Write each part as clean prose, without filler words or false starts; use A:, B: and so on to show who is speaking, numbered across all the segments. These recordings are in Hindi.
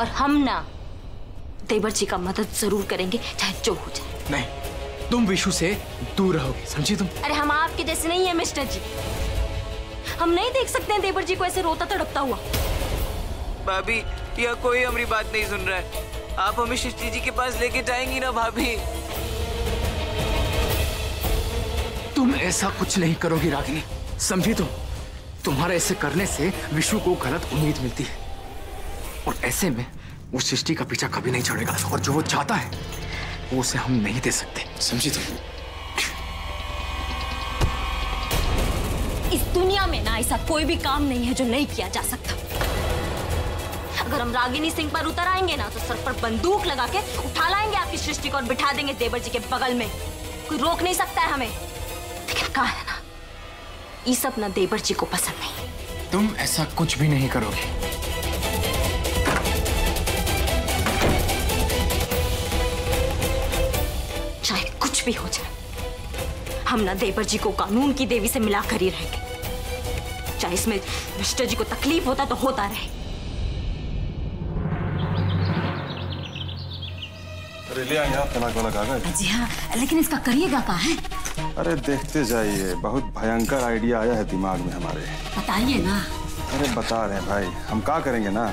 A: और हम ना देवर जी का मदद जरूर करेंगे, चाहे जो हो जाए।
B: नहीं, तुम विशु से दूर रहोगे, समझी तुम?
A: अरे हम आपके जैसे नहीं है मिस्टर जी, हम नहीं देख सकते हैं देवर जी को ऐसे रोता तड़पता हुआ।
C: भाभी, यह कोई हमारी बात नहीं सुन रहा है। आप हमें सृष्टि जी के पास लेके जाएंगी ना भाभी?
B: तुम ऐसा कुछ नहीं करोगी रागिनी, समझी तुम? तुम्हारे ऐसे करने से विशु को गलत उम्मीद मिलती है और ऐसे में वो सृष्टि का पीछा कभी नहीं छोड़ेगा और जो वो चाहता है वो उसे हम नहीं दे सकते, समझी तुम?
A: इस दुनिया में ना ऐसा कोई भी काम नहीं है जो नहीं किया जा सकता। अगर हम रागिनी सिंह पर उतर आएंगे ना तो सर पर बंदूक लगा के उठा लाएंगे आपकी सृष्टि को और बिठा देंगे देवर जी के बगल में। कोई रोक नहीं सकता है हमें। लेकिन कहा है ना, ये सब ना देवर जी को पसंद नहीं।
B: तुम ऐसा कुछ भी नहीं करोगे।
A: चाहे कुछ भी हो जाए, हम ना देवर जी को कानून की देवी से मिलाकर ही रहेंगे। चाहे इसमें मिस्टर जी को तकलीफ होता तो होता रहे।
D: अरे ले आइए आप तलाक वाला कागज।
E: जी हाँ, लेकिन इसका करिएगा क्या है?
D: अरे देखते जाइए, बहुत भयंकर आइडिया आया है दिमाग में हमारे।
E: बताइए ना।
D: अरे बता रहे हैं भाई, हम क्या करेंगे ना,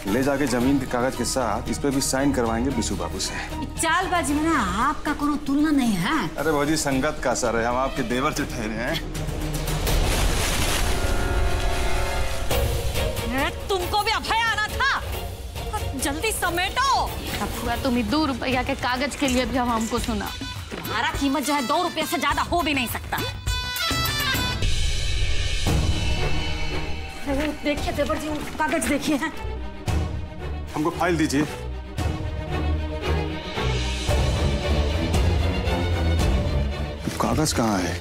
D: ले जाके जमीन के कागज के साथ इस पे भी साइन करवाएंगे विशु बाबू से।
E: चालबाजी में ना आपका कोनो तुलना नहीं है।
D: अरे भौजी संगत का असर है, हम आपके देवर से ठहरे हैं।
E: तुमको भी अभय आना था, जल्दी समेटो।
F: तुम ही 2 रुपया के कागज के लिए भी हम हमको सुना।
E: तुम्हारा कीमत जो है 2 रुपये से ज्यादा हो भी नहीं सकता। देखिए देवर जी, कागज देखिए हैं।
D: हमको फाइल दीजिए। कागज कहाँ है?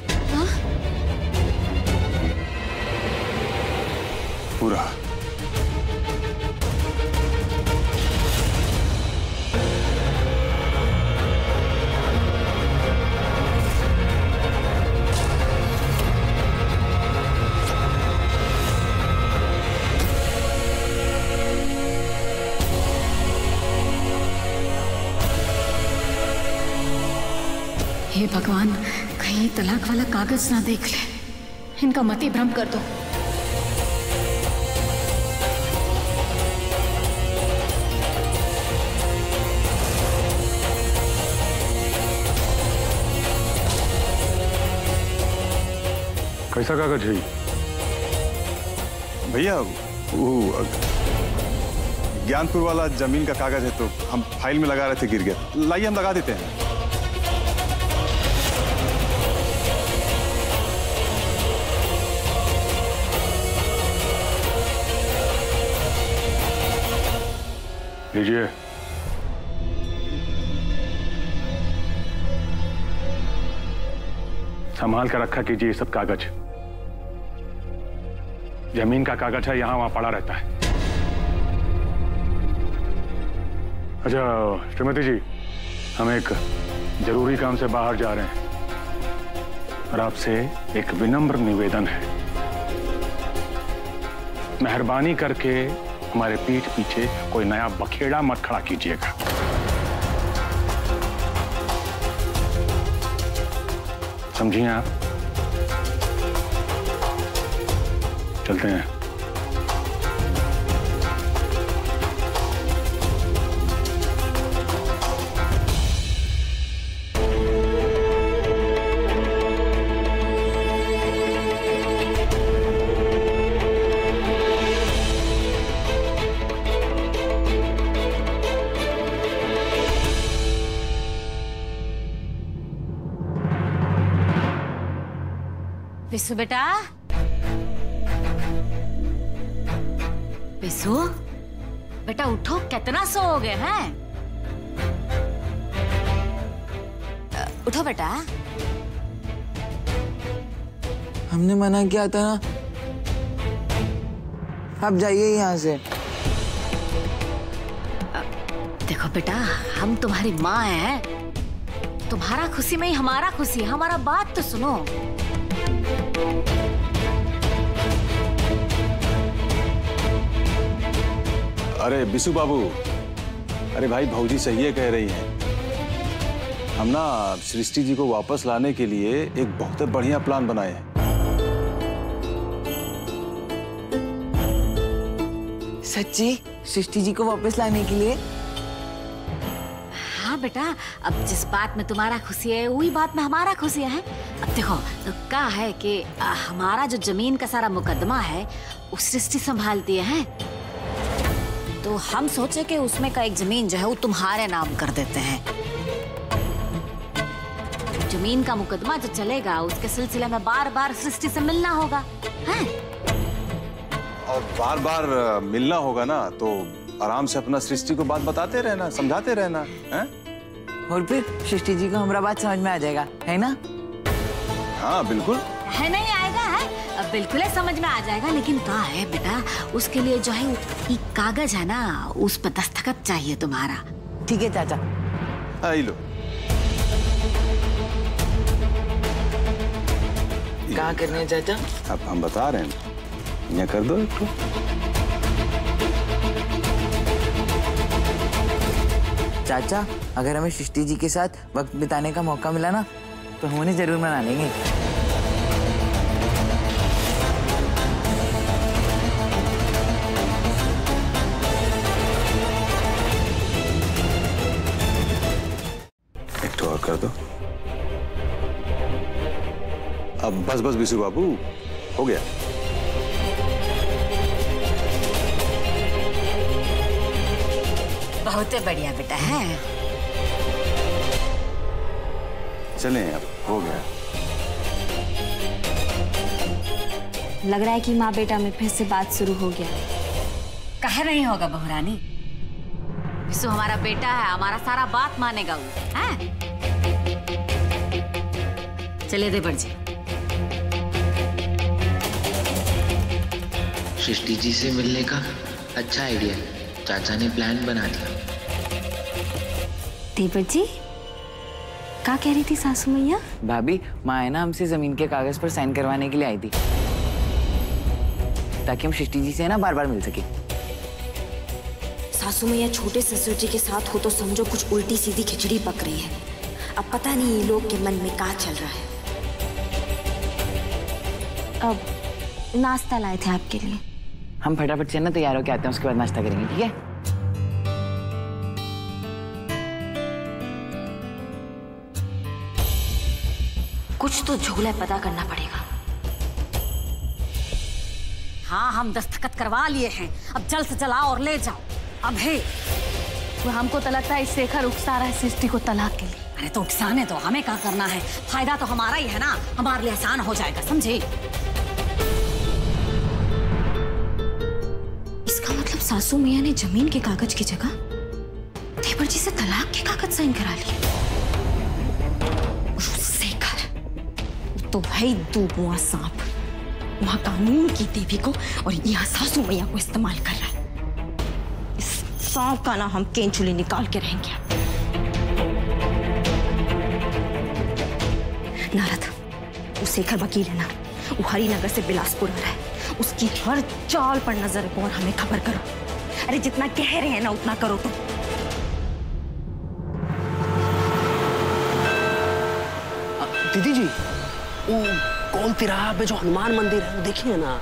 D: पूरा
E: हे भगवान, कहीं तलाक वाला कागज ना देख ले, इनका मति भ्रम कर दो।
D: कैसा कागज है भैया? वो ज्ञानपुर वाला जमीन का कागज है, तो हम फाइल में लगा रहे थे, गिर गया। लाइए हम लगा देते हैं।
G: लीजिए। संभाल कर रखा कीजिए ये सब कागज। जमीन का कागज है, यहां वहां पड़ा रहता है। अच्छा श्रीमती जी, हम एक जरूरी काम से बाहर जा रहे हैं और आपसे एक विनम्र निवेदन है। मेहरबानी करके हमारे पीठ पीछे कोई नया बखेड़ा मत खड़ा कीजिएगा। समझिए आप? चलते हैं।
E: विशु बेटा, विशु बेटा उठो, कितना सोओगे हैं? उठो बेटा।
H: हमने मना किया था ना, आप जाइए यहाँ से।
E: देखो बेटा, हम तुम्हारी माँ हैं, तुम्हारा खुशी में ही हमारा खुशी है। हमारा बात तो सुनो।
D: अरे बिशु बाबू, अरे भाई भौजी सही है कह रही हैं। हम ना सृष्टि जी को वापस लाने के लिए एक बहुत बढ़िया प्लान बनाए हैं।
H: सच्ची सृष्टि जी को वापस लाने के लिए?
E: हाँ बेटा, अब जिस बात में तुम्हारा खुशी है वही बात में हमारा खुशी है। अब देखो तो क्या है कि हमारा जो जमीन का सारा मुकदमा है वो सृष्टि संभालती है, तो हम सोचे कि उसमें का एक जमीन जो है वो तुम्हारे नाम कर देते हैं। जमीन का मुकदमा जो चलेगा उसके सिलसिले में बार बार सृष्टि से मिलना होगा, है?
D: और बार बार मिलना होगा ना, तो आराम से अपना सृष्टि को बात बताते रहना, समझाते रहना, हैं?
H: और फिर सृष्टि जी को हमारा बात समझ में आ जाएगा, है ना?
D: हाँ बिल्कुल।
E: है नहीं आएगा, है? अब बिल्कुल समझ में आ जाएगा, लेकिन क्या है बेटा, उसके लिए जो है ये कागज है ना, उस पर दस्तखत चाहिए तुम्हारा।
H: ठीक है चाचा।
D: आई लो।
H: कहाँ करने हैं चाचा?
D: अब हम बता रहे हैं, यहाँ कर दो एक तो।
H: चाचा, अगर हमें सृष्टि जी के साथ वक्त बिताने का मौका मिला ना, तो हम उन्हें जरूर मना लेंगे।
D: एक तो और कर दो। अब बस बस बिशु बाबू, हो गया।
E: बहुत बढ़िया बेटा है।
D: चलें, अब हो गया।
A: लग रहा है कि माँ बेटा में फिर से बात शुरू हो गया।
E: कहे नहीं होगा बहुरानी, विशु हमारा बेटा है, हमारा सारा बात मानेगा वो, है? चलिए देवर जी।
I: सृष्टि जी से मिलने का अच्छा आइडिया, चाचा ने प्लान बना दिया।
A: देवर जी, क्या कह रही थी सासू मैया?
H: भाभी, माँ है ना हमसे जमीन के कागज पर साइन करवाने के लिए आई थी, ताकि हम सृष्टि जी से ना बार बार मिल सके।
A: सासू मैया छोटे ससुर जी के साथ हो तो समझो कुछ उल्टी सीधी खिचड़ी पक रही है। अब पता नहीं ये लोग के मन में क्या चल रहा है। अब नाश्ता लाए थे आपके लिए।
H: हम फटाफट से ना तैयार होके आते हैं, उसके बाद नाश्ता करेंगे, ठीक है?
A: कुछ तो झोला पता करना पड़ेगा।
E: हाँ, हम दस्तखत करवा लिए हैं, अब जल्द से जल्द आओ और ले जाओ। अब है
F: वो हमको तो लगता है शेखर उकसा रहा है सृष्टि को तलाक के लिए।
E: अरे तो उकसाने तो हमें क्या करना है, फायदा तो हमारा ही है ना, हमारे लिए आसान हो जाएगा, समझे?
A: इसका मतलब सासू मियाँ ने जमीन के कागज की जगह देवर जी से तलाक के कागज साइन करा लिए। शेखर तो भाई दूबुआ सांप, वहां कानून की देवी को और यहाँ सासू मैया को इस्तेमाल कर रहा है। इस सांप का ना हम केंचुली निकाल के रहेंगे। नारद, वो शेखर वकील है ना, वो हरिनगर से बिलासपुर आ रहा है, उसकी हर चाल पर नजर रखो और हमें खबर करो। अरे जितना कह रहे हैं ना उतना करो तुम।
J: दीदी जी, वो कौन तिराहा पे जो हनुमान मंदिर है वो देखिए ना।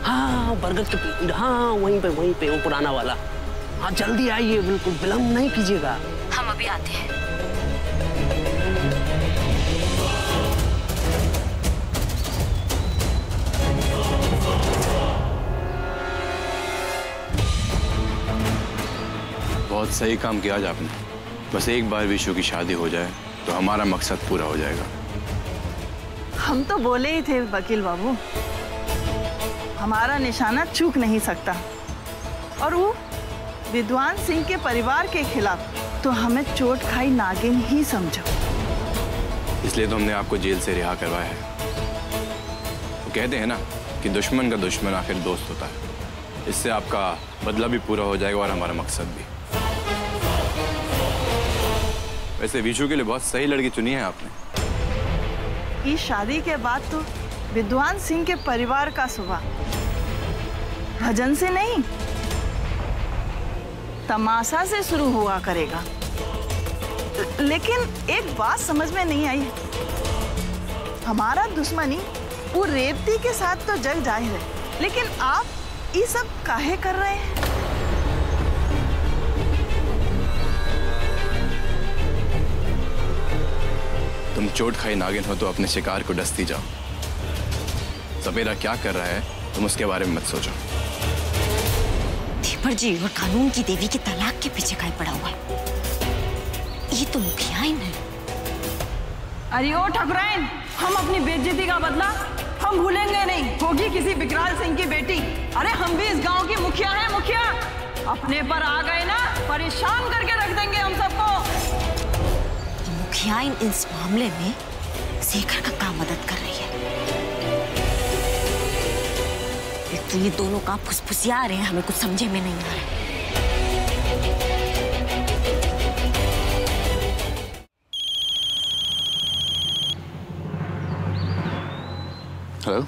J: हाँ, बरगद के पेड़, हाँ वहीं पे वो पुराना वाला। हाँ जल्दी आइए, बिल्कुल विलम्ब नहीं कीजिएगा।
A: हम अभी आते हैं।
K: बहुत सही काम किया आज आपने। बस एक बार विशु की शादी हो जाए तो हमारा मकसद पूरा हो जाएगा।
L: हम तो बोले ही थे वकील बाबू, हमारा निशाना चूक नहीं सकता। और वो विद्वान सिंह के परिवार के खिलाफ तो हमें चोट खाई नागिन ही समझो।
K: इसलिए तो हमने आपको जेल से रिहा करवाया है। वो कहते हैं ना कि दुश्मन का दुश्मन आखिर दोस्त होता है। इससे आपका बदला भी पूरा हो जाएगा और हमारा मकसद भी। वैसे विशु के लिए बहुत सही लड़की चुनी है आपने।
L: इस शादी के बाद तो विद्वान सिंह के परिवार का सुबह भजन से नहीं तमाशा से शुरू हुआ करेगा। लेकिन एक बात समझ में नहीं आई, हमारा दुश्मनी वो रेवती के साथ तो जग जाहिर है, लेकिन आप ये सब काहे कर रहे हैं?
K: तुम चोट खाई नागिन हो तो अपने शिकार को डसती जाओ। सपेरा क्या कर रहा है तुम उसके बारे में मत सोचो।
A: देवर जी और कानून की देवी के तलाक के पीछे काहे पड़ा हुआ है? ये तो मुखियाइन है।
M: अरे ओ ठाकुराइन, हम अपनी बेइज्जती का बदला हम भूलेंगे नहीं। होगी किसी विकराल सिंह की बेटी। अरे हम भी इस गांव की मुखिया हैं, मुखिया। अपने पर आ गए ना, परेशान करके रख देंगे हम सबको।
A: मुखियाइन इस मामले में शेखर का काम मदद कर रही है। एक तो ये दोनों काम फुसफुसिया रहे हैं, हमें कुछ समझे में नहीं आ रहा है।
K: हेलो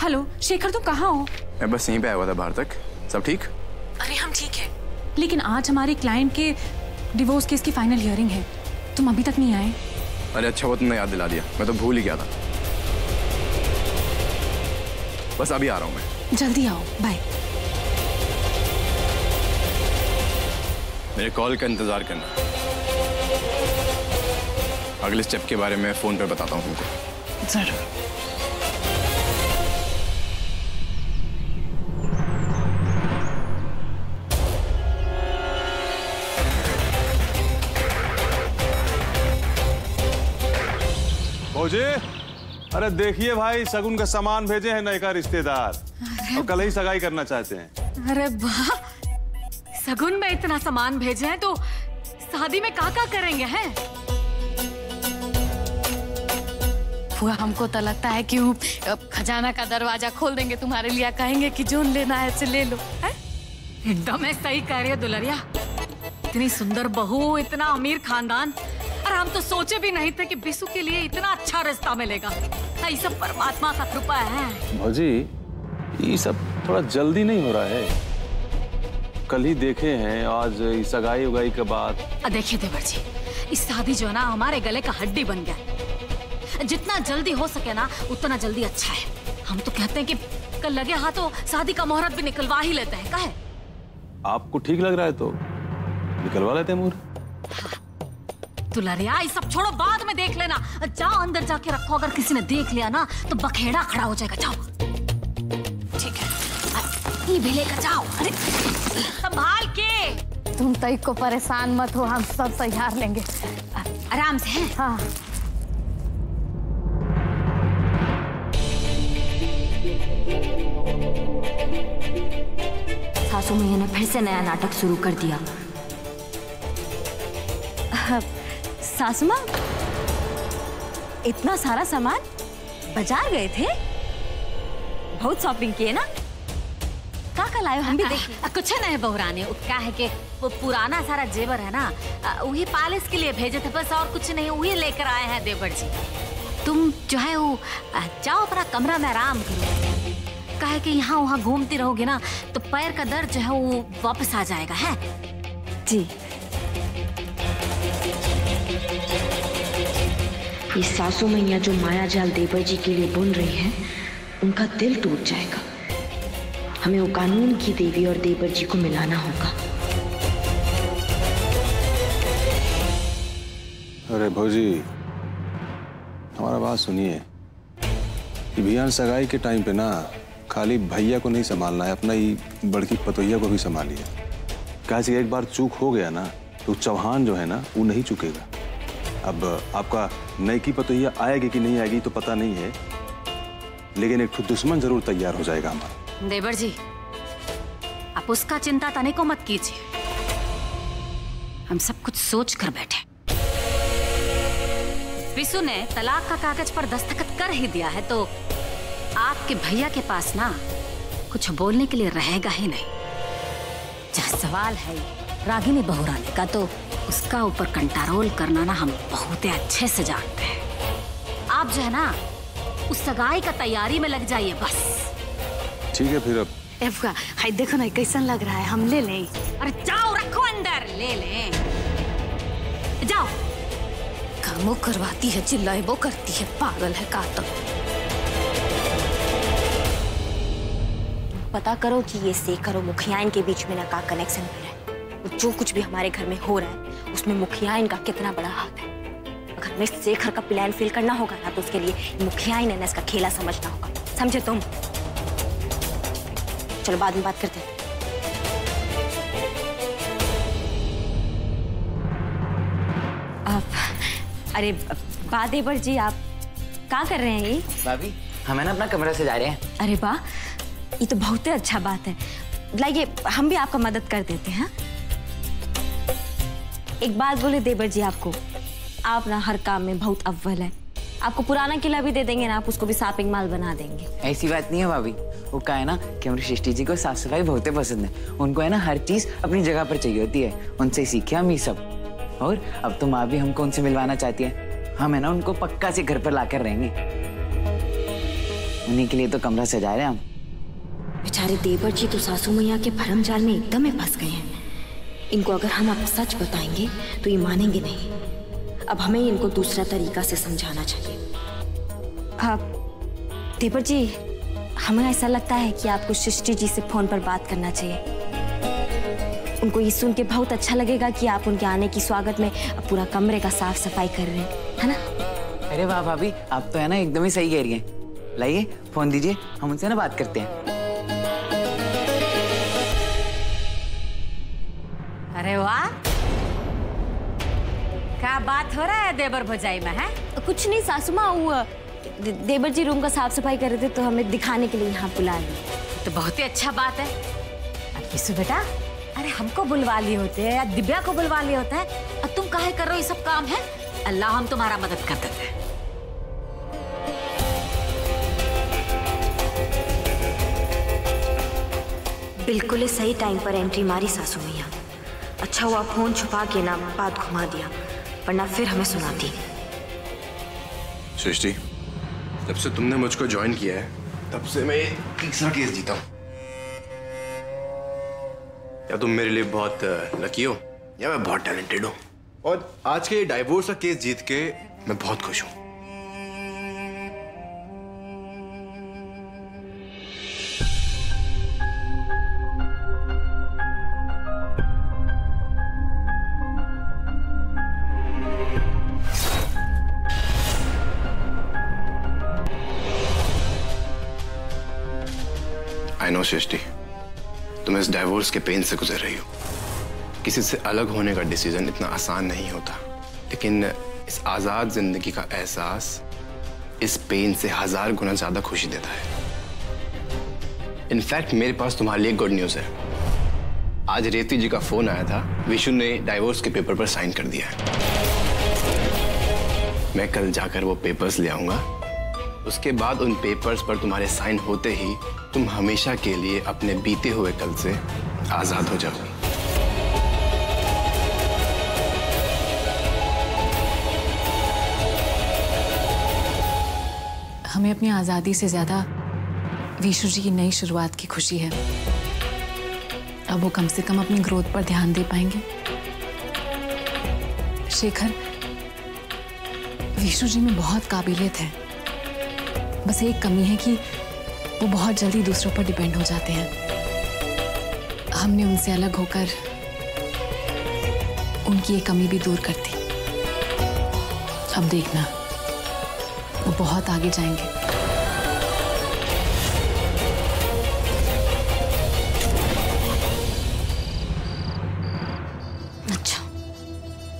N: हेलो शेखर, तुम कहाँ हो?
K: मैं बस यहीं पे आया हुआ था बाहर तक। सब ठीक?
N: अरे हम ठीक है, लेकिन आज हमारे क्लाइंट के डिवोर्स केस की फाइनल हियरिंग है। तुम अभी तक नहीं आए?
K: अरे अच्छा वो तुमने याद दिला दिया, मैं तो भूल ही गया था। बस अभी आ रहा हूँ मैं।
N: जल्दी आओ, बाय।
K: मेरे कॉल का इंतजार करना। अगले स्टेप के बारे में फोन पे बताता हूँ तुमको।
L: जरूर।
D: फौजी, अरे देखिए भाई, शगुन का सामान भेजे हैं नए का रिश्तेदार और कल ही सगाई करना चाहते हैं।
E: अरे वाह, सगुन में इतना सामान भेजे हैं तो शादी में का करेंगे हैं?
F: हुआ हमको तो लगता है कि वो खजाना का दरवाजा खोल देंगे तुम्हारे लिए, कहेंगे कि जो लेना है से ले लो।
E: एकदम सही कह रही है दुलरिया। इतनी सुंदर बहू, इतना अमीर खानदान, और हम तो सोचे भी नहीं थे कि बिसु के लिए इतना अच्छा रिश्ता मिलेगा। ये सब परमात्मा का कृपा है।
D: भौजी, ये सब थोड़ा जल्दी नहीं हो रहा है? कल ही देखे हैं, आज सगाई उगाई के बाद।
E: देखिए देवर जी, इस शादी जो है ना हमारे गले का हड्डी बन गया। जितना जल्दी हो सके ना उतना जल्दी अच्छा है। हम तो कहते हैं कि कल लगे हाथों शादी का मुहूर्त भी निकलवा ही लेते हैं। काहे?
D: आपको ठीक लग रहा है तो निकलवा लेते हैं मुहूर्त।
E: दुलरिया, ये सब छोड़ो, बाद में देख लेना। जाओ अंदर जाके रखो, अगर किसी ने देख लिया ना तो बखेड़ा खड़ा हो जाएगा। जाओ। ठीक है, ये भी लेकर जाओ। अरे संभाल के।
F: तुम तई को परेशान मत हो, हम सब तैयार लेंगे।
E: आराम से है।
F: हाँ।
A: सासू मैया ने फिर से नया नाटक शुरू कर दिया। सासू माँ, इतना सारा सामान बाजार गए थे? बहुत शॉपिंग किए ना? का लायो, हम भी देखें।
E: कुछ नहीं बहुरानी, क्या है कि वो पुराना सारा जेवर है ना, वही पालिश के लिए भेजे थे बस, और कुछ नहीं। वही लेकर आए हैं देवर जी। तुम जो है वो जाओ अपना कमरा में आराम करो। क्या है कि यहाँ वहाँ घूमती रहोगे ना तो पैर का दर्द जो है वो वापस आ जाएगा। है
A: जी। ये सासू मैया जो माया जाल देवर जी के लिए बुन रही है, उनका दिल टूट जाएगा। हमें वो कानून की देवी और देवर जी को मिलाना होगा।
D: अरे भौजी, हमारा बात सुनिए। कि भैया सगाई के टाइम पे ना खाली भैया को नहीं संभालना है, अपना ही बड़की पतोहिया को भी संभालिए। कैसे एक बार चूक हो गया ना तो चौहान जो है ना वो नहीं चुकेगा। अब आपका नई की पतोहिया आएगी कि नहीं आएगी तो पता नहीं है, लेकिन एक दुश्मन जरूर तैयार हो जाएगा हमारा।
E: देवर जी, आप उसका चिंता तने को मत कीजिए। हम सब कुछ सोच कर बैठे। विशु ने तलाक का कागज पर दस्तखत कर ही दिया है तो आपके भैया के पास ना कुछ बोलने के लिए रहेगा ही नहीं। जहाँ सवाल है रागिनी बहुरानी का, तो उसका ऊपर कंट्रोल करना ना हम बहुत अच्छे से जानते हैं। आप जो है ना उस सगाई का तैयारी में लग जाइए बस।
D: ठीक है फिर। अब
F: हाय देखो ना कैसन लग रहा है, हम ले लें।
E: अरे जाओ रखो लें। जाओ। कामों करवाती है, चिल्लाए वो करती है, पागल है का तो।
A: पता करो कि ये शेखर और मुखियाइन के बीच में ना का कनेक्शन है। जो कुछ भी हमारे घर में हो रहा है उसमें मुखियाइन का कितना बड़ा हाथ है। अगर हमें शेखर का प्लान फेल करना होगा ना तो उसके लिए मुखियाइन ने इसका खेला समझना होगा, समझे तुम? चलो बाद में बात करते हैं। अरे बादेवर जी, आप क्या कर रहे हैं ये?
H: भाभी हमें ना अपना कमरा सजा रहे हैं।
A: अरे वाह, ये तो बहुत ही अच्छा बात है। लाइए हम भी आपका मदद कर देते हैं। एक बात बोले देवर जी आपको, आप ना हर काम में बहुत अव्वल है। आपको पुराना किला भी दे देंगे ना, आप उसको भी शॉपिंग मॉल बना देंगे।
H: ऐसी बात नहीं है भाभी, वो क्या है ना कि हमारी सृष्टि जी को साफ सफाई बहुत पसंद है। उनको है ना हर चीज अपनी जगह पर चाहिए होती है, उनसे सीखे हम ये सब। और अब तो माँ भी हमको उनसे मिलवाना चाहती है। हम है ना उनको पक्का से घर पर लाकर रहेंगे। उन्हीं के लिए तो कमरा सजा रहे हैं हम।
A: बेचारे देवर जी तो सासू मैया के भरम जाल में एकदम ही फंस गए हैं। इनको अगर हम अब सच बताएंगे तो ये मानेंगे नहीं। अब हमें इनको दूसरा तरीका से समझाना चाहिए। देवर जी, हमें ऐसा लगता है कि आपको सृष्टि जी से फोन पर बात करना चाहिए। उनको ये सुन के बहुत अच्छा लगेगा कि आप उनके आने की स्वागत में पूरा कमरे का साफ सफाई कर रहे हैं, है ना?
H: अरे वाह भाभी, आप तो है ना एकदम ही सही कह रही हैं। लाइए फोन दीजिए, हम उनसे ना बात करते हैं।
E: अरे वाह, क्या बात हो रहा है देवर भौजाई में? है
A: कुछ नहीं सासू माँ, वो देवर जी रूम का साफ सफाई कर रहे थे तो हमें दिखाने के लिए यहाँ बुला लिया।
E: तो बहुत ही अच्छा बात है। अब विशु बेटा, अरे हमको बुलवा लिए होते हैं या दिव्या को बुलवा लिए होते हैं, अब तुम काहे कर रहे हो ये सब काम? है अल्लाह हम तुम्हारा मदद कर देते हैं।
A: बिल्कुल सही टाइम पर एंट्री मारी सासू मैया। अच्छा हुआ फोन छुपा के ना बात घुमा दिया, वरना फिर हमें सुनाती।
K: सृष्टि, जब से तुमने मुझको ज्वाइन किया है तब से मैं तीसरा केस जीता हूँ। या तुम मेरे लिए बहुत लकी हो या मैं बहुत टैलेंटेड हूँ। और आज के डाइवोर्स का केस जीत के मैं बहुत खुश हूँ। आई नो सृष्टि, तुम इस डाइवोर्स के पेन से गुजर रही हो। किसी से अलग होने का डिसीजन इतना आसान नहीं होता, लेकिन इस आजाद जिंदगी का एहसास इस पेन से 1000 गुना ज्यादा खुशी देता है। इनफैक्ट मेरे पास तुम्हारे लिए गुड न्यूज है। आज रेवती जी का फोन आया था, विशु ने डाइवोर्स के पेपर पर साइन कर दिया है। मैं कल जाकर वो पेपर्स ले आऊंगा। उसके बाद उन पेपर्स पर तुम्हारे साइन होते ही तुम हमेशा के लिए अपने बीते हुए कल से आजाद हो जाओगी।
N: हमें अपनी आजादी से ज्यादा विशु जी की नई शुरुआत की खुशी है। अब वो कम से कम अपनी ग्रोथ पर ध्यान दे पाएंगे। शेखर, विशु जी में बहुत काबिलियत है, बस एक कमी है कि वो बहुत जल्दी दूसरों पर डिपेंड हो जाते हैं। हमने उनसे अलग होकर उनकी ये कमी भी दूर कर दी। अब देखना, वो बहुत आगे जाएंगे।
A: अच्छा,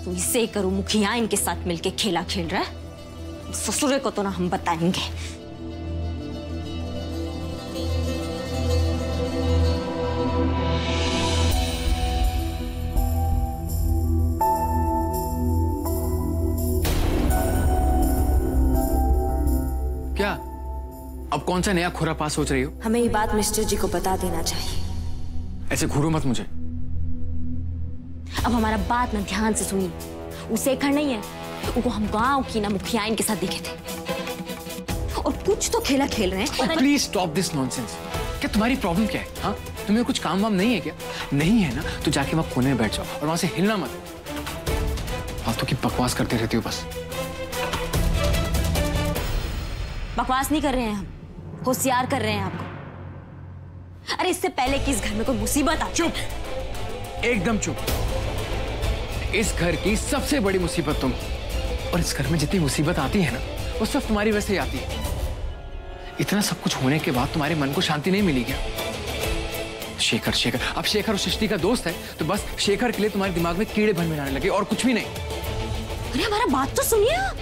A: तो इसे करूं मुखिया इनके साथ मिलके खेला खेल रहा है। ससुरे को तो ना हम बताएंगे।
B: क्या अब कौन सा नया खुरापात सोच रही हो?
A: हमें ये बात मिस्टर जी को बता देना चाहिए।
B: ऐसे घूरो मत मुझे।
A: अब हमारा बात ना ध्यान से सुनिए। वो शेखर नहीं है, उनको हम गांव की ना मुखिया इनके साथ देखे थे और कुछ तो खेला खेल रहे हैं।
B: Please stop this nonsense. क्या तुम्हारी प्रॉब्लम क्या है? हाँ, तुम्हें कुछ काम वाम नहीं है क्या? नहीं है ना तो जाके वहां कोने में बैठ जाओ और वहां से हिलना मत। फालतू की बकवास करते रहती हो बस।
A: बकवास नहीं कर रहे हैं हम, होशियार कर रहे हैं आपको। अरे इससे पहले कि इस घर में कोई मुसीबत आ।
B: चुप, एकदम चुप। इस घर की सबसे बड़ी मुसीबत तुम, और इस घर में जितनी मुसीबत आती है ना वो सब तुम्हारी वजह से ही आती है। इतना सब कुछ होने के बाद तुम्हारे मन को शांति नहीं मिली क्या? शेखर शेखर, अब शेखर और सृष्टि का दोस्त है तो बस शेखर के लिए तुम्हारे दिमाग में कीड़े भनभनाने लगे और कुछ भी नहीं।
A: अरे हमारा बात तो सुनिए आप।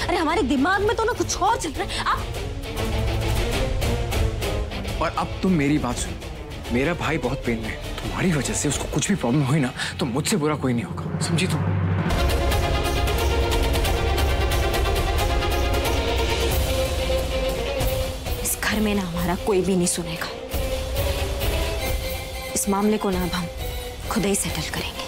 A: अरे हमारे दिमाग में तो ना कुछ और चल रहा है आप।
B: और अब तुम मेरी बात सुनो, मेरा भाई बहुत पेन में है। तुम्हारी वजह से उसको कुछ भी प्रॉब्लम हुई ना तो मुझसे बुरा कोई नहीं होगा, समझी तुम?
A: घर में ना हमारा कोई भी नहीं सुनेगा। इस मामले को ना अब हम खुद ही सेटल करेंगे।